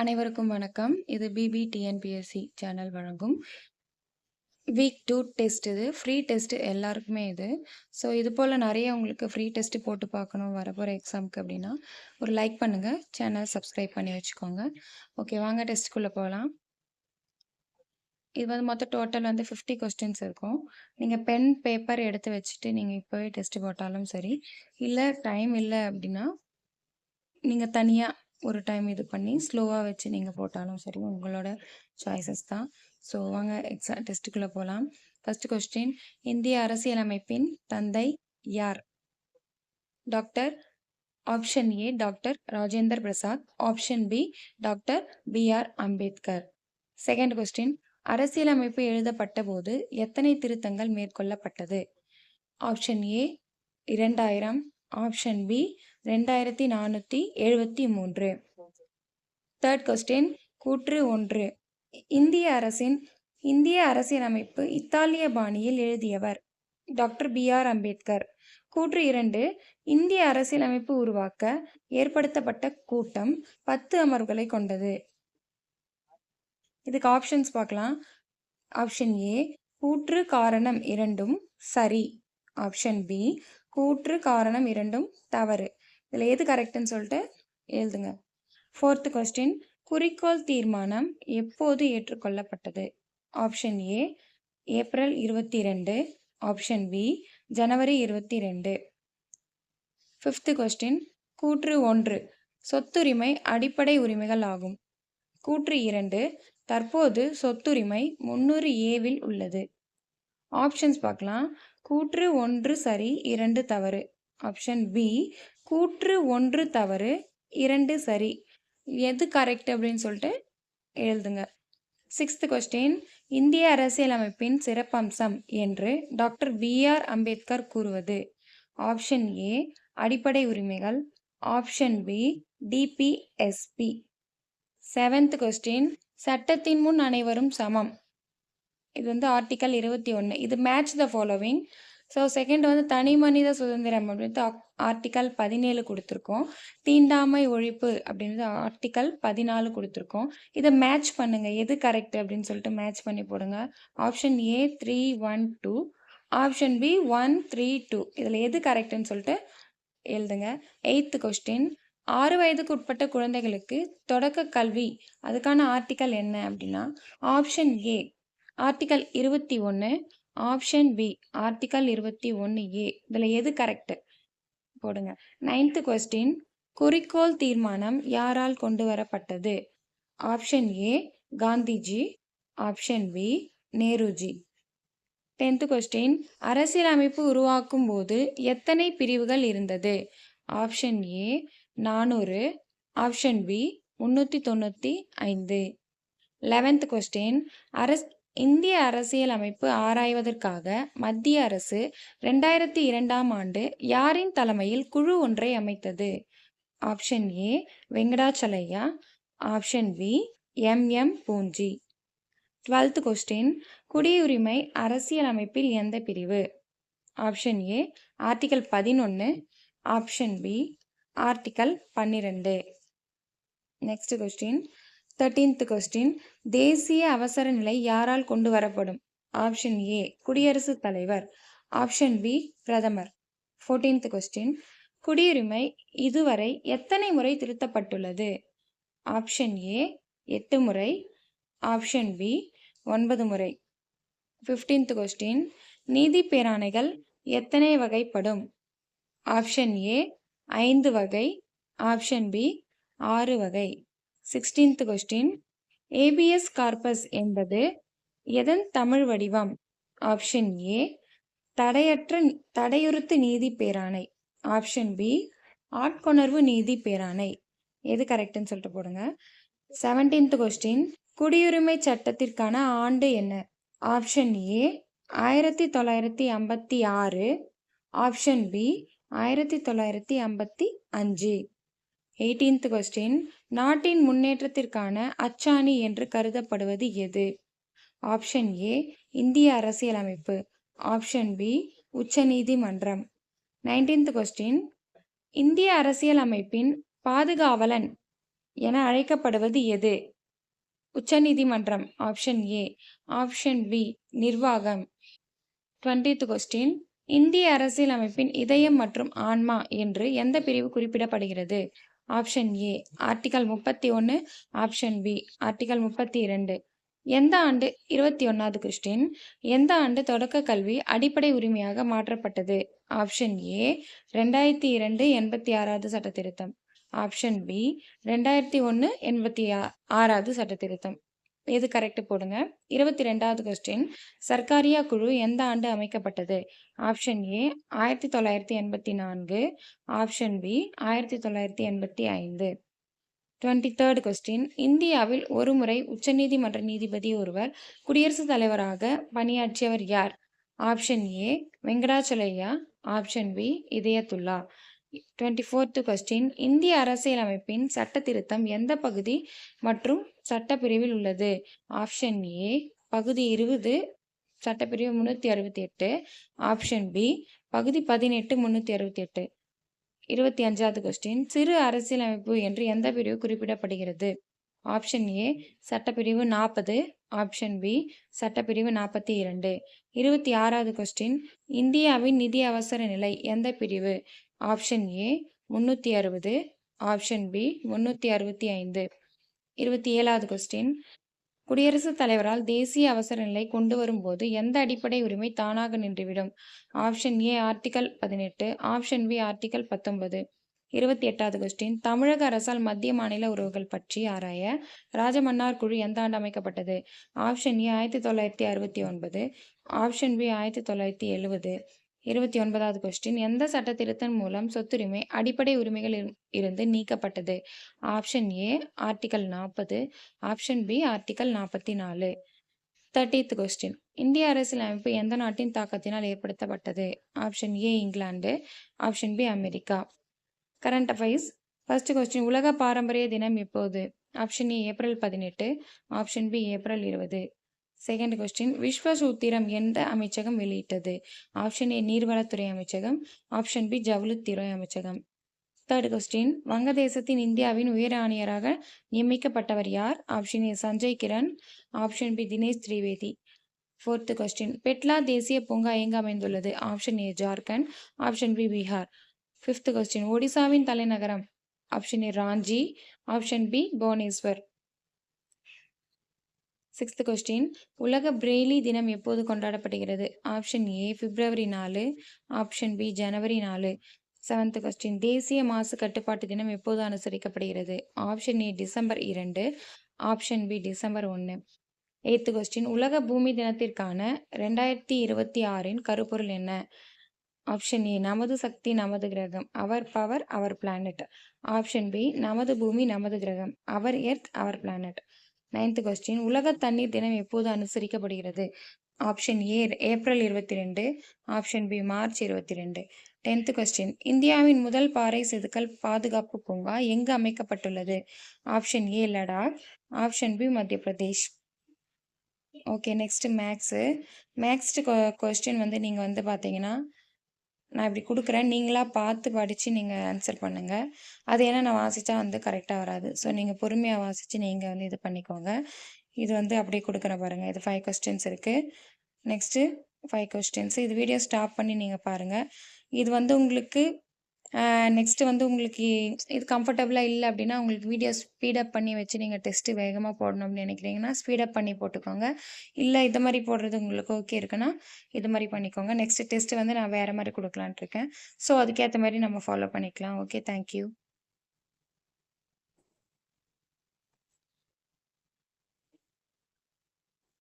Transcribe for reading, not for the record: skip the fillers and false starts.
அனைவருக்கும் வணக்கம். இது பிபிடிஎன்பிஎஸ்சி சேனல் வழங்கும் வீக் 2 டெஸ்ட் இது. ஃப்ரீ டெஸ்ட் எல்லாருக்குமே இது. ஸோ இது போல் நிறைய உங்களுக்கு ஃப்ரீ டெஸ்ட் போட்டு பார்க்கணும் வரப்போகிற எக்ஸாமுக்கு அப்படின்னா ஒரு லைக் பண்ணுங்கள், சேனல் சப்ஸ்கிரைப் பண்ணி வச்சுக்கோங்க. ஓகே, வாங்க டெஸ்ட்டுக்குள்ளே போகலாம். இது வந்து மொத்தம் டோட்டல் வந்து 50 கொஸ்டின்ஸ் இருக்கும். நீங்கள் பென் பேப்பர் எடுத்து வச்சுட்டு நீங்கள் இப்போவே டெஸ்ட் போட்டாலும் சரி, இல்லை டைம் இல்லை அப்படின்னா நீங்கள் தனியாக ஒரு டைம் இது பண்ணி ஸ்லோவாக வச்சு நீங்கள் போட்டாலும் சரி, உங்களோட சாய்ஸஸ் தான். ஸோ வாங்க டெஸ்ட்டுக்குள்ளே போகலாம். ஃபர்ஸ்ட் கொஸ்டின், இந்திய அரசியலமைப்பின் தந்தை யார்? Doctor option A doctor Rajendra Prasad, option B doctor BR Ambedkar. Second question, அரசியலமைப்பு எழுதப்பட்ட போது எத்தனை திருத்தங்கள் மேற்கொள்ளப்பட்டது? Option A 2000, option B 2473. Third question, கூற்று 1, இந்திய அரசியலமைப்பு இத்தாலிய பாணியில் எழுதியவர்? Doctor BR Ambedkar. கூற்று 2, இந்திய அரசியலமைப்பு உருவாக்க ஏற்படுத்தப்பட்ட கூட்டம் 10 அமர்வுகளை கொண்டது. இதுக்கு ஆப்ஷன்ஸ் பார்க்கலாம். ஆப்ஷன் ஏ, கூற்று காரணம் இரண்டும் சரி. ஆப்ஷன் பி, கூற்று காரணம் இரண்டும் தவறு. இதில் எது கரெக்டுன்னு சொல்லிட்டு எழுதுங்க. ஃபோர்த் கொஸ்டின், குறிக்கோள் தீர்மானம் எப்போது ஏற்றுக்கொள்ளப்பட்டது? Option A April 22, option B ஜனவரி 22. ஃபிஃப்த் கொஸ்டின், கூற்று 1, சொத்துரிமை அடிப்படை உரிமைகள் ஆகும். கூற்று 2, தற்போது சொத்துரிமை 300 ஏவில் உள்ளது. ஆப்ஷன்ஸ் பார்க்கலாம். கூற்று 1 சரி, 2 தவறு. ஆப்ஷன் பி, கூற்று 1 தவறு, 2 சரி. எது கரெக்ட் அப்படின்னு சொல்லிட்டு எழுதுங்க. சிக்ஸ்த் கொஸ்டின், இந்திய அரசியலமைப்பின் சிறப்பம்சம் என்று டாக்டர் பிஆர் அம்பேத்கர் கூறுவது? ஆப்ஷன் ஏ அடிப்படை உரிமைகள், option B DPSP. Seventh question, சட்டத்தின் முன் அனைவரும் சமம். இது வந்து ஆர்டிக்கல் 21. இது match the following. So second வந்து தனி மனித சுதந்திரம் அப்படின்றது ஆர்டிக்கல் 17 கொடுத்துருக்கோம். தீண்டாமை ஒழிப்பு அப்படின்றது ஆர்டிக்கல் 14 கொடுத்துருக்கோம். இதை மேட்ச் பண்ணுங்க, எது கரெக்ட் அப்படின்னு சொல்லிட்டு மேட்ச் பண்ணி போடுங்க. Option A 312, option B 132. இதில் எது கரெக்டுன்னு சொல்லிட்டு எழுதுங்க. எய்த் கொஸ்டின், 6 வயதுக்கு உட்பட்ட குழந்தைகளுக்கு தொடக்க கல்வி, அதுக்கான ஆர்டிக்கல் என்ன அப்படின்னா option A article 21, option B article 21A. இதில் எது கரெக்டு போடுங்க. நைன்த் கொஸ்டின், குறிக்கோள் தீர்மானம் யாரால் கொண்டு வரப்பட்டது? Option A Gandhiji, option B Nehruji. 10th question, அரசியலமைப்பு உருவாக்கும் போது எத்தனை பிரிவுகள் இருந்தது? Option A 400, option B 395. 11th question, இந்திய அரசியலமைப்பு ஆராய்வதற்காக மத்திய அரசு 2002ஆம் ஆண்டு யாரின் தலைமையில் குழு ஒன்றை அமைத்தது? Option A Venkatachaliah, option B M Punchhi. 12th question, குடியுரிமை அரசியலமைப்பில் எந்த பிரிவு? Option A article 11, option B article 12. Next question, 13th question, தேசிய அவசர நிலை யாரால் கொண்டு வரப்படும்? ஆப்ஷன் ஏ குடியரசுத் தலைவர், ஆப்ஷன் பி பிரதமர். 14th கொஸ்டின், குடியுரிமை இதுவரை எத்தனை முறை திருத்தப்பட்டுள்ளது? ஆப்ஷன் ஏ 8 முறை, ஆப்ஷன் பி 9 முறை. 15th கொஸ்டின், நீதி பேராணைகள் எத்தனை வகைப்படும்? ஆப்ஷன் ஏ 5 வகை, ஆப்ஷன் பி 6 வகை. 16th கொஸ்டின், ஏபிஎஸ் கார்பஸ் என்பது எதன் தமிழ் வடிவம்? ஆப்ஷன் ஏ தடையுறுத்து நீதி பேராணை, ஆப்ஷன் பி ஆட்கொணர்வு நீதி பேராணை. எது கரெக்டுன்னு சொல்லிட்டு போடுங்க. 17th கொஸ்டின், குடியுரிமை சட்டத்திற்கான ஆண்டு என்ன? Option A 1956, option B 1955. 18th question, நாட்டின் முன்னேற்றத்திற்கான அச்சாணி என்று கருதப்படுவது எது? ஆப்ஷன் ஏ இந்திய அரசியலமைப்பு, ஆப்ஷன் பி உச்சநீதிமன்றம். 19th கொஸ்டின், இந்திய அரசியலமைப்பின் பாதுகாவலன் என அழைக்கப்படுவது எது? உச்சநீதிமன்றம். Option A. ஆப்ஷன் பி நிர்வாகம். 20th question. இந்திய அரசியலமைப்பின் இதயம் மற்றும் ஆன்மா என்று எந்த பிரிவு குறிப்பிடப்படுகிறது? Option A article 31. Option B article 32. எந்த ஆண்டு 21வது கொஸ்டின். எந்த ஆண்டு தொடக்க கல்வி அடிப்படை உரிமையாக மாற்றப்பட்டது? ஆப்ஷன் ஏ 2002 86வது சட்ட திருத்தம். ஆப்ஷன் பி 2001 86வது சட்ட திருத்தம். எது கரெக்ட் போடுங்க. 22வது கொஸ்டின். சர்க்காரியா குழு எந்த ஆண்டு அமைக்கப்பட்டது? Option A 1984. Option B 1985. 23rd question. இந்தியாவில் ஒருமுறை உச்சநீதிமன்ற நீதிபதி ஒருவர் குடியரசுத் தலைவராக பணியாற்றியவர் யார்? Option A Venkatachaliah. Option B Hidayatullah. 24th question. இந்திய அரசியலமைப்பின் சட்ட திருத்தம் எந்த பகுதி மற்றும் சட்டப்பிரிவில் உள்ளது? ஆப்ஷன் ஏ பகுதி 20 சட்டப்பிரிவு 368. ஆப்ஷன் பி பகுதி 18 368. 25வது கொஸ்டின். சிறு அரசியலமைப்பு என்று எந்த பிரிவு குறிப்பிடப்படுகிறது? ஆப்ஷன் ஏ சட்டப்பிரிவு 40. ஆப்ஷன் பி சட்டப்பிரிவு 42. 26வது கொஸ்டின். இந்தியாவின் நிதி அவசர நிலை எந்த பிரிவு? Option A 360. Option B 365. 27வது கொஸ்டின். குடியரசுத் தலைவரால் தேசிய அவசர நிலை கொண்டு வரும்போது எந்த அடிப்படை உரிமை தானாக நின்றுவிடும்? Option A article 18. Option B article 19. 28வது கொஸ்டின். தமிழக அரசால் மத்திய மாநில உறவுகள் பற்றி ஆராய ராஜமன்னார் குழு எந்த ஆண்டு அமைக்கப்பட்டது? Option A 1969. Option B 1970. 29வது கொஸ்டின். எந்த சட்ட திருத்தம் மூலம் சொத்துரிமை அடிப்படை உரிமைகள் இருந்து நீக்கப்பட்டது? Option A article 40. Option B article 44. 30th question. இந்திய அரசியலமைப்பு எந்த நாட்டின் தாக்கத்தினால் ஏற்படுத்தப்பட்டது? Option A England. Option B America. Current affairs. First question. உலக பாரம்பரிய தினம் எப்போது? Option A April 18. Option B April 20. Second question. விஸ்வசூத்திரம் எந்த அமைச்சகம் வெளியிட்டது? ஆப்ஷன் ஏ நீர்வளத்துறை அமைச்சகம். ஆப்ஷன் பி ஜவுளித்துறை அமைச்சகம். Third question. வங்கதேசத்தின் இந்தியாவின் உயர் ஆணையராக நியமிக்கப்பட்டவர் யார்? Option A Sanjay Kiran. Option B Dinesh Trivedi. Fourth question. Betla தேசிய பூங்கா எங்கு அமைந்துள்ளது? Option A Jharkhand. Option B Bihar. Fifth question. ஒடிசாவின் தலைநகரம்? Option A Ranchi. Option B Bhubaneswar. Sixth question. உலக பிரெய்லி தினம் எப்போது கொண்டாடப்படுகிறது? ஆப்ஷன் ஏ பிப்ரவரி 4. ஆப்ஷன் பி ஜனவரி 4. Seventh question. தேசிய மாசு கட்டுப்பாட்டு தினம் எப்போது அனுசரிக்கப்படுகிறது? Option A December 2. Option B December 1. Eighth question. உலக பூமி தினத்திற்கான 2026 கருப்பொருள் என்ன? ஆப்ஷன் ஏ நமது சக்தி நமது கிரகம். Our power our planet. Option B நமது பூமி நமது கிரகம். Our earth our planet. 9th question. உலக தண்ணீர் தினம் எப்போது அனுசரிக்கப்படுகிறது? Option A April 22. Option B March 22. 10th question. இந்தியாவின் முதல் பாறை செதுக்கல் பாதுகாப்பு பூங்கா எங்கு அமைக்கப்பட்டுள்ளது? Option A Ladakh. Option B Madhya Pradesh. Okay, next மேக்ஸு. மேக்ஸ்ட் கொஸ்டின் நீங்கள் பார்த்தீங்கன்னா நான் இப்படி கொடுக்குறேன். நீங்களாக பார்த்து படித்து நீங்கள் ஆன்சர் பண்ணுங்கள். அது ஏன்னா நான் வாசித்தா கரெக்டாக வராது. ஸோ நீங்கள் பொறுமையாக வாசித்து நீங்கள் இது பண்ணிக்கோங்க. இது அப்படியே கொடுக்குறேன் பாருங்கள். இது 5 கொஸ்டின்ஸ் இருக்குது. Next 5 questions. இது வீடியோ ஸ்டாப் பண்ணி நீங்கள் பாருங்கள். இது உங்களுக்கு நெக்ஸ்ட்டு உங்களுக்கு இது கம்ஃபர்டபுளாக இல்லை அப்படின்னா உங்களுக்கு வீடியோ ஸ்பீடப் பண்ணி வச்சு நீங்கள் டெஸ்ட்டு வேகமாக போடணும் அப்படின்னு நினைக்கிறீங்கன்னா ஸ்பீடப் பண்ணி போட்டுக்கோங்க. இல்லை இது மாதிரி போடுறது உங்களுக்கு ஓகே இருக்குன்னா இது மாதிரி பண்ணிக்கோங்க. நெக்ஸ்ட் டெஸ்ட்டு நான் வேறு மாதிரி கொடுக்கலான்ட்டு இருக்கேன். ஸோ அதுக்கேற்ற மாதிரி நம்ம ஃபாலோ பண்ணிக்கலாம். Okay, thank you.